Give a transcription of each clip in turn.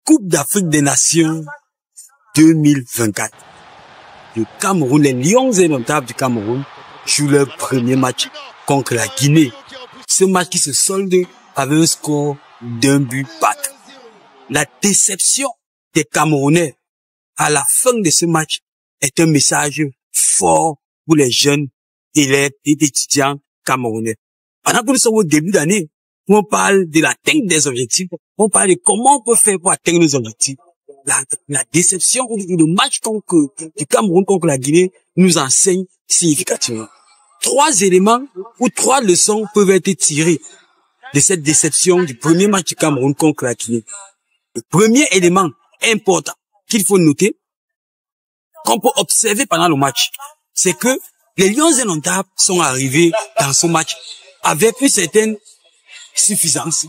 Coupe d'Afrique des Nations 2024. Le Cameroun, les Lions indomptables du Cameroun jouent leur premier match contre la Guinée. Ce match qui se solde avec un score d'un but partout. La déception des Camerounais à la fin de ce match est un message fort pour les jeunes élèves et étudiants camerounais. Pendant que nous sommes au début d'année, on parle de l'atteinte des objectifs, on parle de comment on peut faire pour atteindre nos objectifs. La déception du match du Cameroun contre la Guinée nous enseigne significativement. 3 éléments ou 3 leçons peuvent être tirées de cette déception du premier match du Cameroun contre la Guinée. Le premier élément important qu'il faut noter, qu'on peut observer pendant le match, c'est que les Lions indomptables sont arrivés dans ce match avec une certaine suffisance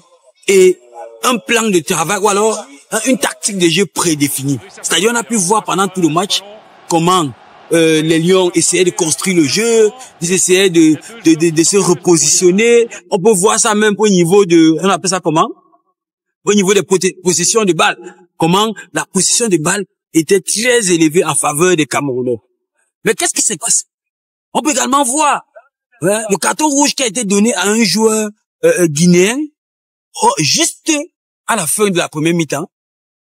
et un plan de travail ou alors une tactique de jeu prédéfinie. C'est-à-dire on a pu voir pendant tout le match comment les Lions essayaient de construire le jeu, ils essayaient de se repositionner. On peut voir ça même au niveau de, on appelle ça comment? Au niveau des possessions de balles. Comment la possession de balles était très élevée en faveur des Camerounais. Mais qu'est-ce qui s'est passé? On peut également voir le carton rouge qui a été donné à un joueur guinéen juste à la fin de la première mi-temps.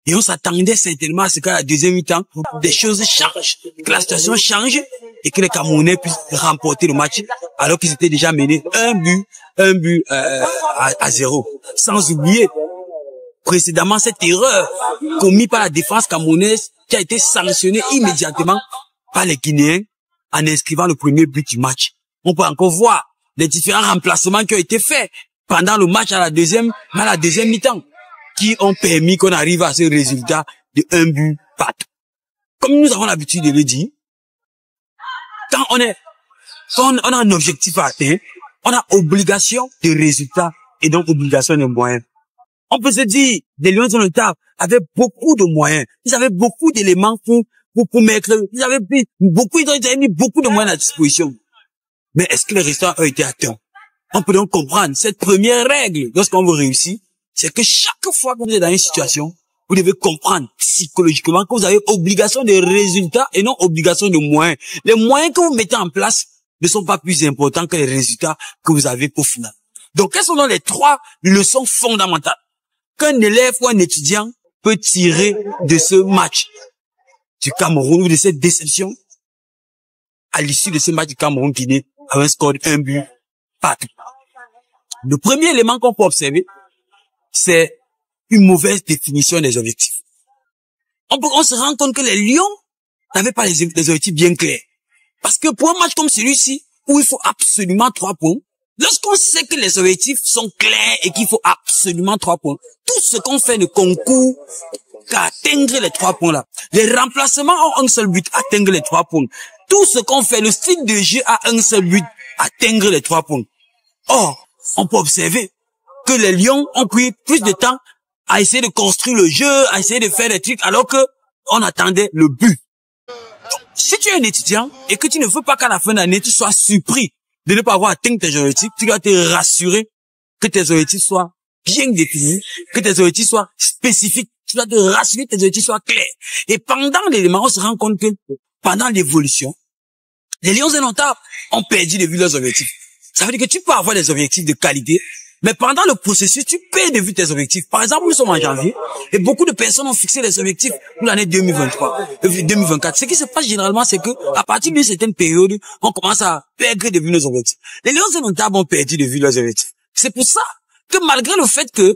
Et on s'attendait certainement à ce qu'à la deuxième mi-temps, des choses changent, que la situation change et que les Camerounais puissent remporter le match alors qu'ils étaient déjà menés un but à 0. Sans oublier précédemment cette erreur commise par la défense camerounaise qui a été sanctionnée immédiatement par les Guinéens en inscrivant le premier but du match. On peut encore voir les différents remplacements qui ont été faits pendant le match à la deuxième mi-temps, qui ont permis qu'on arrive à ce résultat de 1 but partout. Comme nous avons l'habitude de le dire, quand on a un objectif à atteindre, on a obligation de résultats et donc obligation de moyens. On peut se dire, les Lions indomptables avaient beaucoup de moyens, ils avaient beaucoup d'éléments pour mettre, ils avaient mis beaucoup de moyens à la disposition. Mais est-ce que les résultats ont été atteints? On peut donc comprendre cette première règle lorsqu'on veut réussir, c'est que chaque fois que vous êtes dans une situation, vous devez comprendre psychologiquement que vous avez obligation de résultats et non obligation de moyens. Les moyens que vous mettez en place ne sont pas plus importants que les résultats que vous avez au final. Donc, quelles sont donc les 3 leçons fondamentales qu'un élève ou un étudiant peut tirer de ce match du Cameroun ou de cette déception à l'issue de ce match du Cameroun-Guinée avec un score de 1 but partout? Le premier élément qu'on peut observer, c'est une mauvaise définition des objectifs. On se rend compte que les Lions n'avaient pas les objectifs bien clairs. Parce que pour un match comme celui-ci, où il faut absolument 3 points, lorsqu'on sait que les objectifs sont clairs et qu'il faut absolument 3 points, tout ce qu'on fait ne concourt qu'à atteindre les 3 points là. Les remplacements ont un seul but, atteindre les 3 points. Tout ce qu'on fait, le style de jeu a un seul but, atteindre les 3 points. Or, on peut observer que les Lions ont pris plus de temps à essayer de construire le jeu, à essayer de faire des trucs, alors que on attendait le but. Donc, si tu es un étudiant et que tu ne veux pas qu'à la fin d'année, tu sois surpris de ne pas avoir atteint tes objectifs, tu dois te rassurer que tes objectifs soient bien définis, que tes objectifs soient spécifiques, tu dois te rassurer que tes objectifs soient clairs. Et pendant l'élément, on se rend compte que pendant l'évolution, les Lions indomptables ont perdu de vue leurs objectifs. Ça veut dire que tu peux avoir des objectifs de qualité, mais pendant le processus, tu perds de vue tes objectifs. Par exemple, nous sommes en janvier, et beaucoup de personnes ont fixé les objectifs pour l'année 2024. Ce qui se passe généralement, c'est que, à partir d'une certaine période, on commence à perdre de vue nos objectifs. Les Lions indomptables ont perdu de vue leurs objectifs. C'est pour ça que malgré le fait que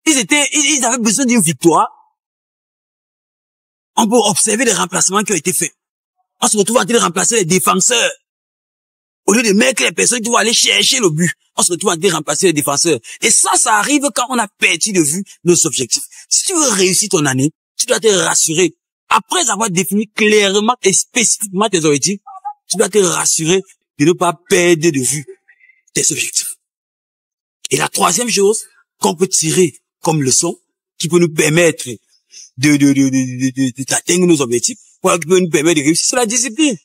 ils avaient besoin d'une victoire, on peut observer les remplacements qui ont été faits. On se retrouve en train de remplacer les défenseurs. Au lieu de mettre les personnes qui vont aller chercher le but, on se retrouve en train de remplacer les défenseurs. Et ça arrive quand on a perdu de vue nos objectifs. Si tu veux réussir ton année, tu dois te rassurer. Après avoir défini clairement et spécifiquement tes objectifs, tu dois te rassurer de ne pas perdre de vue tes objectifs. Et la troisième chose qu'on peut tirer comme leçon, qui peut nous permettre d'atteindre nos objectifs, qui peut nous permettre de réussir, c'est la discipline.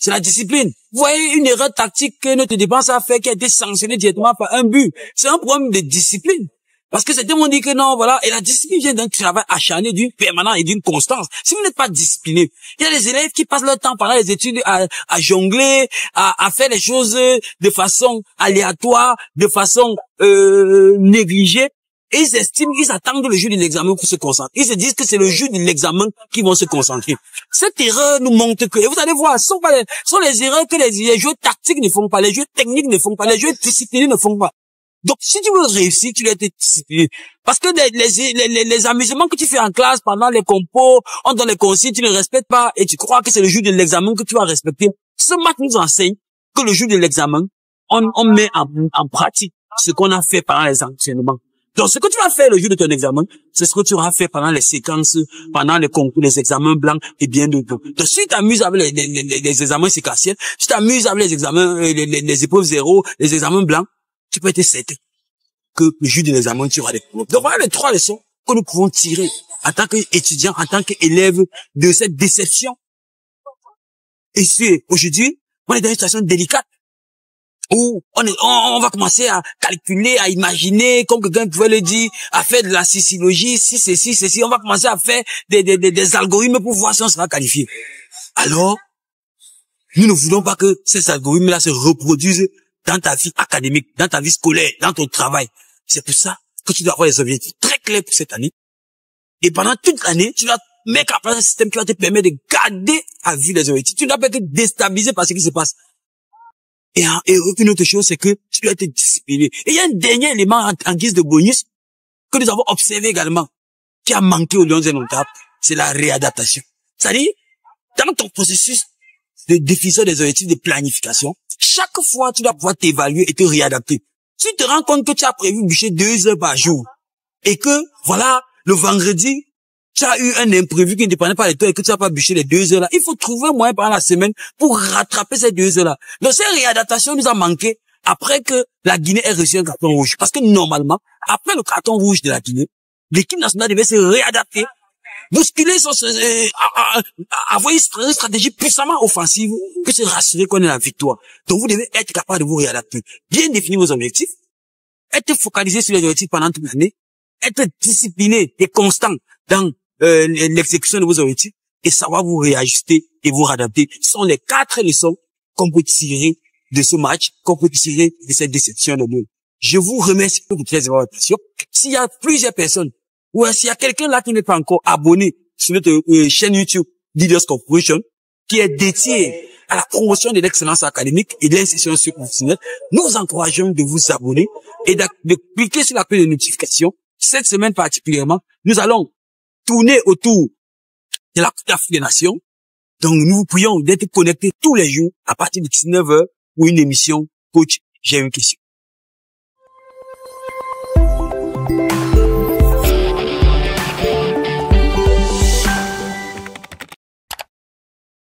C'est la discipline. Vous voyez une erreur tactique que notre défense a fait qui a été sanctionnée directement par un but. C'est un problème de discipline. Parce que certains m'ont dit que non, voilà, et la discipline vient d'un travail acharné, d'une permanence et d'une constance. Si vous n'êtes pas discipliné, il y a des élèves qui passent leur temps pendant les études à jongler, à faire les choses de façon aléatoire, de façon négligée, et ils attendent le jour de l'examen pour se concentrer. Ils se disent que c'est le jour de l'examen qu'ils vont se concentrer. Cette erreur nous montre que, et vous allez voir, ce sont les erreurs que les jeux tactiques ne font pas, les jeux techniques ne font pas, les jeux disciplinés ne font pas. Donc, si tu veux réussir, tu dois être discipliné. Parce que les amusements que tu fais en classe pendant les compos, on donne les consignes, tu ne respectes pas et tu crois que c'est le jour de l'examen que tu vas respecter. Ce match nous enseigne que le jour de l'examen, on met en pratique ce qu'on a fait pendant les entraînements. Donc, ce que tu vas faire le jour de ton examen, c'est ce que tu auras fait pendant les séquences, pendant les concours, les examens blancs et bien d'autres. Donc, si tu t'amuses avec les examens séquentiels, si tu t'amuses avec les examens, les épreuves zéro, les examens blancs, tu peux être certain que le jour de l'examen, tu auras des problèmes. Donc voilà les 3 leçons que nous pouvons tirer en tant qu'étudiants, en tant qu'élèves de cette déception. Et aujourd'hui, on est dans une situation délicate où on va commencer à calculer, à imaginer, comme quelqu'un pouvait le dire, à faire de la sociologie, si ceci, on va commencer à faire des algorithmes pour voir si on sera qualifié. Alors, nous ne voulons pas que ces algorithmes-là se reproduisent dans ta vie académique, dans ta vie scolaire, dans ton travail. C'est pour ça que tu dois avoir des objectifs très clairs pour cette année. Et pendant toute l'année, tu dois mettre en place un système qui va te permettre de garder à vue les objectifs. Tu ne dois pas être déstabilisé par ce qui se passe. Et une autre chose, c'est que tu dois être discipliné. Et il y a un dernier élément en guise de bonus que nous avons observé également, qui a manqué aux Lions indomptables, c'est la réadaptation. C'est-à-dire, dans ton processus de définition des objectifs de planification, chaque fois, tu dois pouvoir t'évaluer et te réadapter. Si tu te rends compte que tu as prévu bûcher 2 heures par jour, et que, voilà, le vendredi, tu as eu un imprévu qui ne dépendait pas de toi et que tu n'as pas bûché les 2 heures là, il faut trouver un moyen pendant la semaine pour rattraper ces 2 heures là. Donc, cette réadaptation nous a manqué après que la Guinée ait reçu un carton rouge. Parce que normalement, après le carton rouge de la Guinée, l'équipe nationale devait se réadapter, bousculer avoir une stratégie puissamment offensive que se rassurer qu'on ait la victoire. Donc, vous devez être capable de vous réadapter. Bien définir vos objectifs, être focalisé sur les objectifs pendant toute l'année, être discipliné et constant dans l'exécution de vos objectifs et savoir vous réajuster et vous réadapter. Ce sont les 4 leçons qu'on peut tirer de ce match, qu'on peut tirer de cette déception de nous. Je vous remercie pour votre attention. S'il y a plusieurs personnes, ou s'il y a quelqu'un là qui n'est pas encore abonné sur notre chaîne YouTube Leaders Corporation, qui est dédié à la promotion de l'excellence académique et de l'insertion socio-professionnelle, nous vous encourageons de vous abonner et de cliquer sur la cloche de notification. Cette semaine particulièrement, nous allons tourner autour de la Coupe d'Afrique des Nations. Donc, nous vous prions d'être connectés tous les jours à partir de 19h pour une émission Coach, j'ai une question.